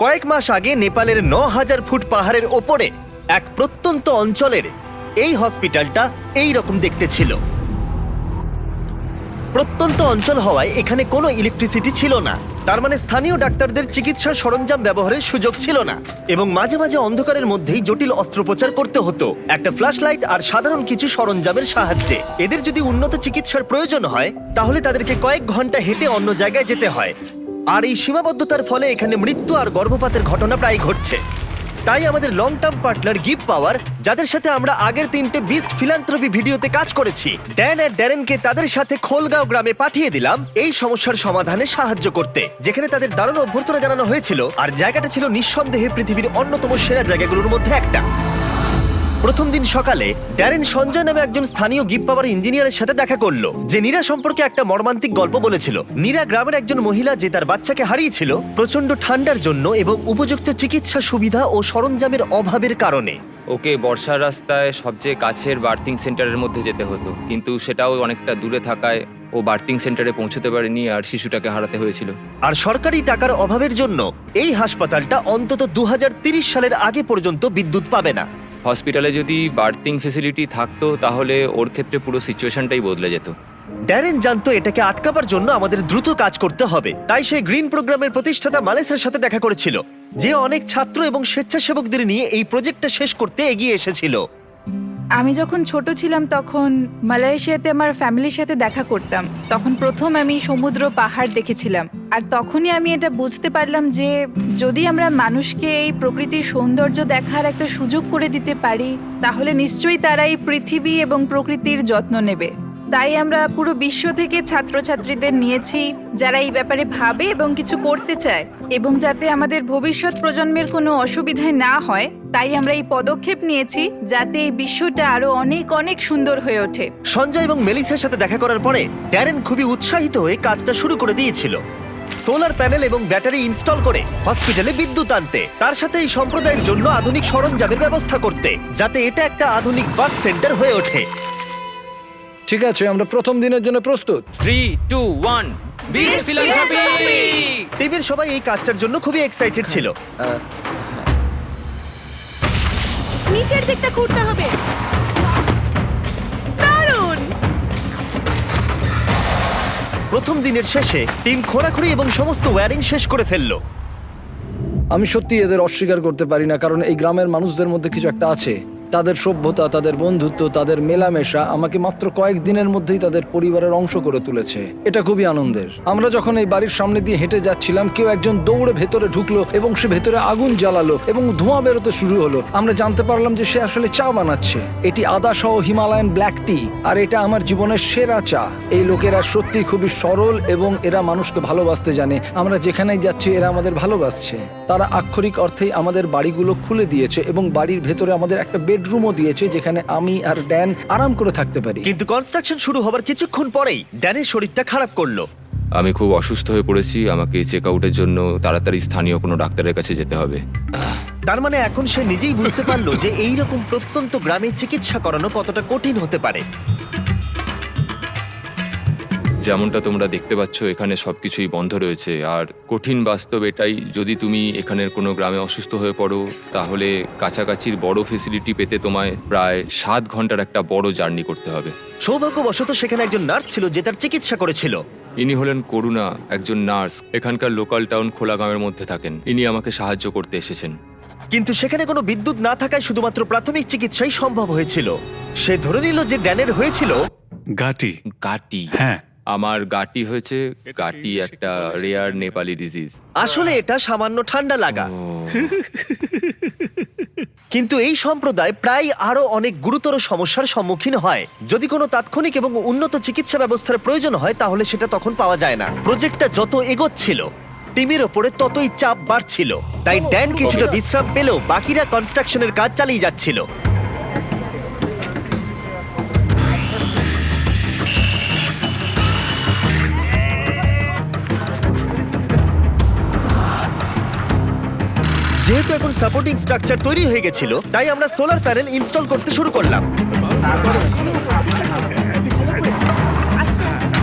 কয়েক মাস আগে নেপালের ৯,০০০ ফুট পাহাড়ের ওপরে এক প্রত্যন্ত অঞ্চলের এই হসপিটালটা এই রকম দেখতে ছিল। প্রত্যন্ত অঞ্চল হওয়ায় এখানে কোনো ইলেকট্রিসিটি ছিল না, তার মানে স্থানীয় ডাক্তারদের চিকিৎসার সরঞ্জাম ব্যবহারের সুযোগ ছিল না, এবং মাঝে মাঝে অন্ধকারের মধ্যেই জটিল অস্ত্রোপচার করতে হতো একটা ফ্ল্যাশ লাইট আর সাধারণ কিছু সরঞ্জামের সাহায্যে। এদের যদি উন্নত চিকিৎসার প্রয়োজন হয় তাহলে তাদেরকে কয়েক ঘন্টা হেঁটে অন্য জায়গায় যেতে হয়, আর এই সীমাবদ্ধতার ফলে এখানে মৃত্যু আর গর্ভপাতের ঘটনা প্রায় ঘটছে। তাই আমাদের লং টার্ম পার্টনার গিভ পাওয়ার, যাদের সাথে আমরা আগের 3টে বিস্ট ফিলান্থ্রপি ভিডিওতে কাজ করেছি, ড্যান আর ড্যারেনকে তাদের সাথে খোলগাঁও গ্রামে পাঠিয়ে দিলাম এই সমস্যার সমাধানে সাহায্য করতে, যেখানে তাদের দারুণ অভ্যর্থনা জানানো হয়েছিল, আর জায়গাটা ছিল নিঃসন্দেহে পৃথিবীর অন্যতম সেরা জায়গাগুলোর মধ্যে একটা। প্রথম দিন সকালে ড্যারেন সঞ্জয় নামে একজন স্থানীয় গিভ পাওয়ার ইঞ্জিনিয়ারের সাথে দেখা করলো, যে নীরা সম্পর্কে একটা মর্মান্তিক গল্প বলেছিল। নীরা গ্রামের একজন মহিলা, যে তার বাচ্চাকে হারিয়েছিল প্রচন্ড ঠান্ডার জন্য এবং উপযুক্ত চিকিৎসা সুবিধা ও সরঞ্জামের অভাবের কারণে। ওকে বর্ষার রাস্তায় সবচেয়ে কাছের বার্থিং সেন্টারের মধ্যে যেতে হতো, কিন্তু সেটাও অনেকটা দূরে থাকায় ও বার্থিং সেন্টারে পৌঁছতে পারেনি আর শিশুটাকে হারাতে হয়েছিল। আর সরকারি টাকার অভাবের জন্য এই হাসপাতালটা অন্তত 2030 সালের আগে পর্যন্ত বিদ্যুৎ পাবে না। হসপিটালে যদি বার্থিং ফেসিলিটি থাকতো তাহলে ওর ক্ষেত্রে পুরো সিচুয়েশনটাই বদলে যেত। ড্যারেন জানতো এটাকে আটকাবার জন্য আমাদের দ্রুত কাজ করতে হবে, তাই সে গ্রিন প্রোগ্রামের প্রতিষ্ঠাতা মালেসের সাথে দেখা করেছিল, যে অনেক ছাত্র এবং স্বেচ্ছাসেবকদের নিয়ে এই প্রজেক্টটা শেষ করতে এগিয়ে এসেছিল। আমি যখন ছোট ছিলাম তখন মালয়েশিয়াতে আমার ফ্যামিলির সাথে দেখা করতাম। তখন প্রথম আমি সমুদ্র পাহাড় দেখেছিলাম, আর তখনই আমি এটা বুঝতে পারলাম যে যদি আমরা মানুষকে এই প্রকৃতির সৌন্দর্য দেখার একটা সুযোগ করে দিতে পারি, তাহলে নিশ্চয়ই তারা এই পৃথিবী এবং প্রকৃতির যত্ন নেবে। তাই আমরা পুরো বিশ্ব থেকে ছাত্রছাত্রীদের নিয়েছি যারা এই ব্যাপারে ভাবে এবং কিছু করতে চায়, এবং যাতে আমাদের ভবিষ্যৎ প্রজন্মের কোনো অসুবিধায় না হয়, তাই আমরা এই পদক্ষেপ নিয়েছি যাতে এই বিশ্বটা আরো অনেক অনেক সুন্দর হয়ে ওঠে। সঞ্জয় এবং মেলিসার সাথে দেখা করার পরে ড্যারেন খুবই উৎসাহিত হয়ে কাজটা শুরু করে দিয়েছিল, সোলার প্যানেল এবং ব্যাটারি ইনস্টল করে হসপিটালে বিদ্যুৎ আনতে, তার সাথে এই সম্প্রদায়ের জন্য আধুনিক সরঞ্জামের ব্যবস্থা করতে, যাতে এটা একটা আধুনিক বার্থ সেন্টার হয়ে ওঠে। ঠিক আছে, আমরা প্রথম দিনের জন্য প্রস্তুত। 3, 2, 1 বিস্ট ফিলান্থ্রপি। টিমের সবাই এই কাজটার জন্য খুবই এক্সাইটেড ছিল। নিচের দিকটা ঘুরতে হবে। দারুণ! প্রথম দিনের শেষে টিম খোঁড়াখুড়ি এবং সমস্ত ওয়্যারিং শেষ করে ফেললো। আমি সত্যি এদের অস্বীকার করতে পারি না, কারণ এই গ্রামের মানুষদের মধ্যে কিছু একটা আছে। তাদের সভ্যতা, তাদের বন্ধুত্ব, তাদের মেলামেশা আমাকে মাত্র কয়েক দিনের মধ্যেই তাদের পরিবারের অংশ করে তুলেছে। এটা খুবই আনন্দের। আমরা যখন এই বাড়ির সামনে দিয়ে হেঁটে যাচ্ছিলাম, কেউ একজন দৌড়ে ভেতরে ঢুকলো এবং সে ভেতরে আগুন জ্বালালো এবং ধোঁয়া বেরোতে শুরু হলো। আমরা জানতে পারলাম যে সে আসলে চা বানাচ্ছে। এটি আদা সহ হিমালয়ান ব্ল্যাক টি, আর এটা আমার জীবনের সেরা চা। এই লোকেরা সত্যি খুবই সরল এবং এরা মানুষকে ভালোবাসতে জানে। আমরা যেখানেই যাচ্ছি এরা আমাদের ভালোবাসছে। তারা আক্ষরিক অর্থেই আমাদের বাড়িগুলো খুলে দিয়েছে এবং বাড়ির ভেতরে আমাদের একটা বেডরুমও দিয়েছে, যেখানে আমি আর ড্যান আরাম করে থাকতে পারি। কিন্তু কনস্ট্রাকশন শুরু হবার কিছুক্ষণ পরেই ড্যানের শরীরটা খারাপ করলো। আমি খুব অসুস্থ হয়ে পড়েছি, আমাকে চেক আউটের জন্য তাড়াতাড়ি স্থানীয় কোনো ডাক্তারের কাছে যেতে হবে। তার মানে এখন সে নিজেই বুঝতে পারলো যে এই রকম প্রত্যন্ত গ্রামে চিকিৎসা করানো কতটা কঠিন হতে পারে। যেমনটা তোমরা দেখতে পাচ্ছ, এখানে সবকিছুই বন্ধ রয়েছে, আর কঠিন বাস্তব এটাই, যদি তুমি এখানের কোনো গ্রামে অসুস্থ হয়ে পড়ো তাহলে কাছাকাছির বড় ফেসিলিটি পেতে তোমায় প্রায় 7 ঘন্টার একটা বড় জার্নি করতে হবে। সৌভাগ্যবশত সেখানে একজন নার্স ছিল যে তার চিকিৎসা করেছিল। ইনি হলেন করুণা, একজন নার্স, এখানকার লোকাল টাউন খোলাগাঁওয়ের মধ্যে থাকেন। ইনি আমাকে সাহায্য করতে এসেছেন। কিন্তু সেখানে কোনো বিদ্যুৎ না থাকায় শুধুমাত্র প্রাথমিক চিকিৎসাই সম্ভব হয়েছিল। সে ধরে নিল যে ড্যানের হয়েছিল গাটি। গাটি। হ্যাঁ, আমার গাটি হয়েছে। গাটি একটা রেয়ার নেপালি ডিজিজ। আসলে এটা সামান্য ঠান্ডা লাগা। কিন্তু এই সম্প্রদায় প্রায় আরো অনেক গুরুতর সমস্যার সম্মুখীন হয়। যদি কোনো তাৎক্ষণিক এবং উন্নত চিকিৎসা ব্যবস্থার প্রয়োজন হয় তাহলে সেটা তখন পাওয়া যায় না। প্রজেক্টটা যত এগোচ্ছিল টিমের ওপরে ততই চাপ বাড়ছিল, তাই ড্যান কিছুটা বিশ্রাম পেলেও বাকিরা কনস্ট্রাকশনের কাজ চালিয়ে যাচ্ছিল। যেহেতু এখন সাপোর্টিং স্ট্রাকচার তৈরি হয়ে গেছিল, তাই আমরা সোলার প্যানেল ইনস্টল করতে শুরু করলাম।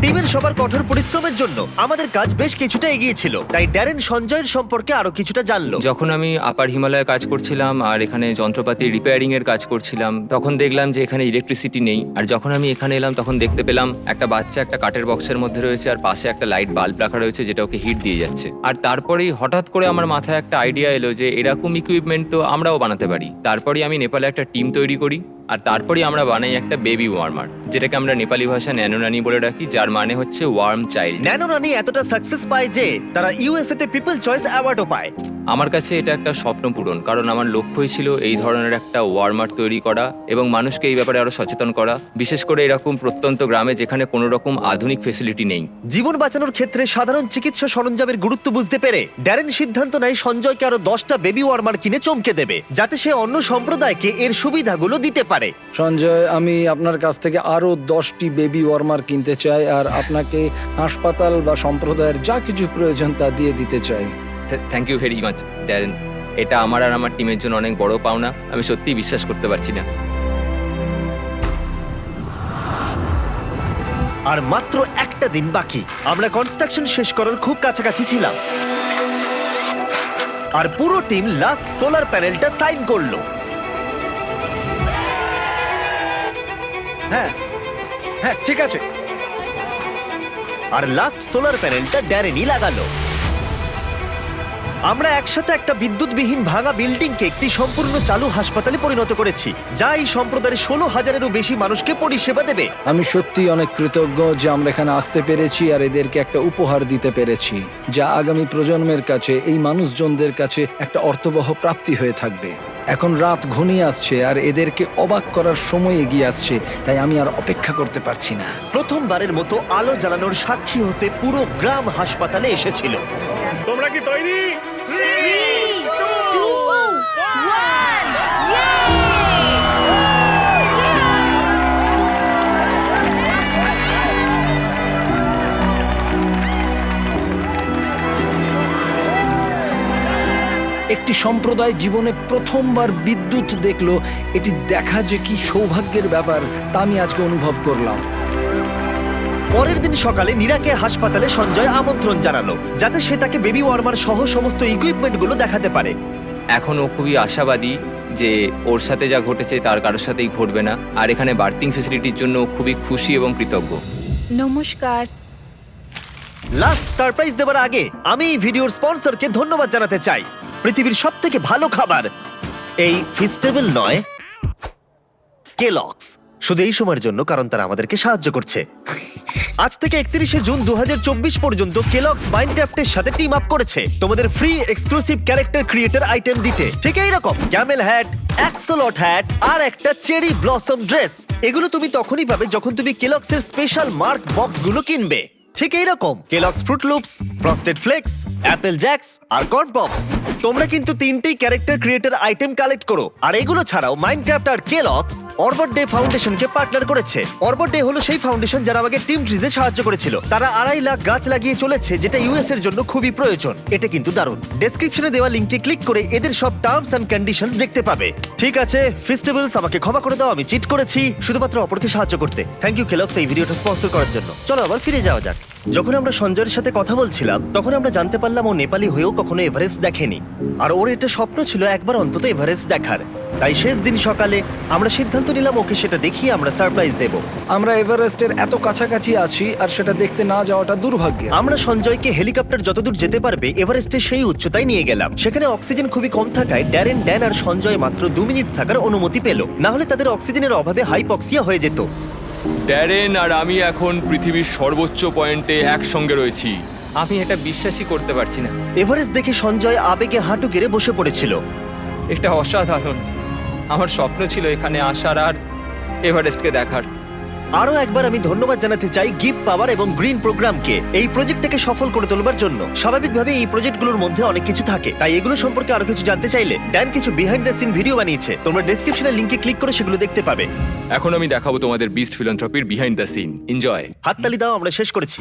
টিমের সবার কঠোর পরিশ্রমের জন্য আমাদের কাজ বেশ কিছুটা এগিয়েছিল, তাই ড্যারেন সঞ্জয়ের সম্পর্কে আরো কিছুটা জানলো। যখন আমি আপার হিমালয়ে কাজ করছিলাম আর এখানে যন্ত্রপাতি রিপেয়ারিং এর কাজ করছিলাম, তখন দেখলাম যে এখানে ইলেকট্রিসিটি নেই। আর যখন আমি এখানে এলাম তখন দেখতে পেলাম একটা বাচ্চা একটা কাঠের বক্সের মধ্যে রয়েছে, আর পাশে একটা লাইট বাল্ব রাখা রয়েছে যেটা ওকে হিট দিয়ে যাচ্ছে। আর তারপরেই হঠাৎ করে আমার মাথায় একটা আইডিয়া এলো যে এরকম ইকুইপমেন্ট তো আমরাও বানাতে পারি। তারপরেই আমি নেপালে একটা টিম তৈরি করি, আর তারপরেই আমরা বানাই একটা বেবি ওয়ার্মার, যেটাকে আমরা নেপালি ভাষায় ন্যানোনানি বলে রাখি, যার মানে হচ্ছে ওয়ার্ম চাইল্ড। ন্যানোনানি এতটা সাকসেস পায় যে তারা ইউএসএ তে পিপল চয়েস অ্যাওয়ার্ডও পায়। আমার কাছে এটা একটা স্বপ্ন পূরণ, কারণ আমার লক্ষ্যই ছিল এই ধরনের একটা ওয়ার্মার তৈরি করা এবং মানুষকে এই ব্যাপারে আরো সচেতন করা, বিশেষ করে এরকম প্রত্যন্ত গ্রামে যেখানে কোনো রকম আধুনিক ফেসিলিটি নেই। জীবন বাঁচানোর ক্ষেত্রে সাধারণ চিকিৎসা সরঞ্জামের গুরুত্ব বুঝতে পেরে ড্যারেন সিদ্ধান্ত নেয় সঞ্জয়কে আরো 10টা বেবি ওয়ার্মার কিনে চমকে দেবে, যাতে সে অন্য সম্প্রদায়কে এর সুবিধাগুলো দিতে পারে। সঞ্জয়, আমি আপনার কাছ থেকে আরো 10টি বেবি ওয়ার্মার কিনতে চাই, আর আপনাকে হাসপাতাল বা সম্প্রদায়ের যা কিছু প্রয়োজন তা দিয়ে দিতে চাই। Thank you very much Darren, এটা আমার আর আমার টিমের জন্য অনেক বড় পাওনা। আমি সত্যিই বিশ্বাস করতে পারছি না। আর মাত্র একটা দিন বাকি, আমরা কনস্ট্রাকশন শেষ করার খুব কাছাকাছি ছিলাম, আর পুরো টিম লাস্ট সোলার প্যানেলটা সাইন করলো। হ্যাঁ হ্যাঁ, ঠিক আছে। আর লাস্ট সোলার প্যানেলটা ড্যারেনই লাগালো। আমরা একসাথে একটা বিদ্যুৎবিহীন ভাঙা বিল্ডিংকে একটি সম্পূর্ণ চালু হাসপাতালে পরিণত করেছি, যা এই সম্প্রদায়ের 16,000-এরও বেশি মানুষকে পরিষেবা দেবে। আমি সত্যি অনেক কৃতজ্ঞ যে আমরা এখানে আসতে পেরেছি আর এদেরকে একটা উপহার দিতে পেরেছি, যা আগামী প্রজন্মের কাছে, এই মানুষজনদের কাছে একটা অর্থবহ প্রাপ্তি হয়ে থাকবে। এখন রাত ঘনিয়ে আসছে আর এদেরকে অবাক করার সময় এগিয়ে আসছে, তাই আমি আর অপেক্ষা করতে পারছি না। প্রথমবারের মতো আলো জ্বালানোর সাক্ষী হতে পুরো গ্রাম হাসপাতালে এসেছিল। তোমরা কি তৈরি? একটি সম্প্রদায় জীবনে প্রথমবার বিদ্যুৎ দেখলো, এটি দেখা যে কি সৌভাগ্যের ব্যাপার তা আমি আজকে অনুভব করলাম। পরের দিন সকালে নীরাকে হাসপাতালে সঞ্জয় আমন্ত্রণ জানালো, যাতে সে তাকে বেবি ওয়ার্মার সহ সমস্ত ইকুইপমেন্টগুলো দেখাতে পারে। এখন ও খুবই আশাবাদী যে ওর সাথে যা ঘটেছে তার কারোর সাথেই ঘটবে না, আর এখানে বার্থিং ফেসিলিটির জন্য ও খুবই খুশি এবং কৃতজ্ঞ। নমস্কার। লাস্ট সারপ্রাইজ দেওয়ার আগে আমি এই ভিডিওর স্পন্সরকে ধন্যবাদ জানাতে চাই। পৃথিবীর সবথেকে ভালো খাবার এই ফিস্টেবল নয়, কেলগস। শুধু এই সময়ের জন্য, কারণ তারা আমাদেরকে সাহায্য করছে। আজ থেকে 31শে জুন 2024 পর্যন্ত কেলগস মাইনক্রাফটের সাথে টিম আপ করেছে তোমাদের free exclusive character creator item দিতে। ঠিক এইরকম ক্যামেল হ্যাট, অ্যাক্সলট হ্যাট আর একটা চেরি ব্লসম ড্রেস। এগুলো তুমি তখনই পাবে যখন তুমি কেলগসের স্পেশাল মার্ক বক্সগুলো কিনবে। ঠিক এইরকম Kellogg's Froot Loops, Frosted Flakes, Apple Jacks আর কর্ন পপস। তোমরা কিন্তু তিনটেই ক্যারেক্টার ক্রিয়েটর আইটেম কালেক্ট করো। আর এগুলো ছাড়াও মাইনক্রাফট আর কেলগস অরবট ডে ফাউন্ডেশনকে পার্টনার করেছে। অরবট ডে হলো সেই ফাউন্ডেশন যারা আমাকে টিম ট্রিজে সাহায্য করেছিল। তারা 2.5 লাখ গাছ লাগিয়ে চলেছে, যেটা ইউএস এর জন্য খুবই প্রয়োজন। এটা কিন্তু দারুণ। ডেসক্রিপশনে দেওয়া লিংকে ক্লিক করে এদের সব টার্মস এন্ড কন্ডিশনস দেখতে পাবে। ঠিক আছে ফেস্টিভ্যালস, আমাকে ক্ষমা করে দাও, আমি চিট করেছি শুধুমাত্র অপরকে সাহায্য করতে। থ্যাংক ইউ কেলগস এই ভিডিওটা স্পন্সর করার জন্য। চলো আবার ফিরে যাওয়া যাক। যখন আমরা সঞ্জয়ের সাথে কথা বলছিলাম তখন আমরা জানতে পারলাম ও নেপালি হয়েও কখনো এভারেস্ট দেখেনি, আর ওর এটা স্বপ্ন ছিল একবার অন্তত এভারেস্ট দেখার। তাই শেষ দিন সকালে আমরা সিদ্ধান্ত নিলাম ওকে সেটা দেখিয়ে আমরা সারপ্রাইজ দেব। আমরা এভারেস্টের এত কাছাকাছি আছি আর সেটা দেখতে না যাওয়াটা দুর্ভাগ্য। আমরা সঞ্জয়কে হেলিকপ্টার যতদূর যেতে পারবে এভারেস্টের সেই উচ্চতায় নিয়ে গেলাম। সেখানে অক্সিজেন খুবই কম থাকায় ড্যান আর সঞ্জয় মাত্র 2 মিনিট থাকার অনুমতি পেল, না হলে তাদের অক্সিজেনের অভাবে হাইপক্সিয়া হয়ে যেত। ড্যারেন আর আমি এখন পৃথিবীর সর্বোচ্চ পয়েন্টে একসঙ্গে রয়েছি। আমি এটা বিশ্বাসই করতে পারছি না। এভারেস্ট দেখে সঞ্জয় আবেগে হাঁটু গেড়ে বসে পড়েছিল। এটা অসাধারণ। আমার স্বপ্ন ছিল এখানে আসার আর এভারেস্টকে দেখার। আরো একবার আমি ধন্যবাদ জানাতে চাই গিভ পাওয়ার এবং গ্রিন প্রোগ্রামকে এই প্রজেক্টটাকে সফল করে তোলবার জন্য। স্বাভাবিকভাবে এই প্রজেক্টগুলোর মধ্যে অনেক কিছু থাকে, তাই এগুলো সম্পর্কে আরো কিছু জানতে চাইলে ড্যান কিছু বিহাইন্ড দ্য সিন ভিডিও বানিয়েছে। তোমরা ডেসক্রিপশনের লিংকে ক্লিক করে সেগুলো দেখতে পাবে। এখন আমি দেখাবো তোমাদের বিস্ট ফিলান্থ্রপির বিহাইন্ড দ্য সিন। এনজয়। হাততালি দাও, আমরা শেষ করেছি।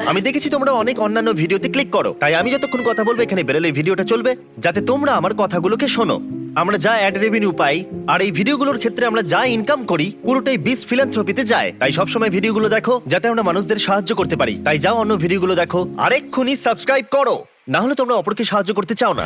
আমি দেখেছি তোমরা অনেক অন্যান্য ভিডিওতে ক্লিক করো, তাই আমি যতক্ষণ কথা বলবো এখানে বেরোলে ভিডিওটা চলবে, যাতে তোমরা আমার কথাগুলোকে শোনো। আমরা যা অ্যাড রেভিনিউ পাই আর এই ভিডিওগুলোর ক্ষেত্রে আমরা যা ইনকাম করি পুরোটাই বিস ফিলান্থ্রপিতে যায়। তাই সবসময় ভিডিওগুলো দেখো যাতে আমরা মানুষদের সাহায্য করতে পারি। তাই যাও অন্য ভিডিওগুলো দেখো আর এক্ষুনি সাবস্ক্রাইব করো, না হলে তোমরা অপরকে সাহায্য করতে চাও না।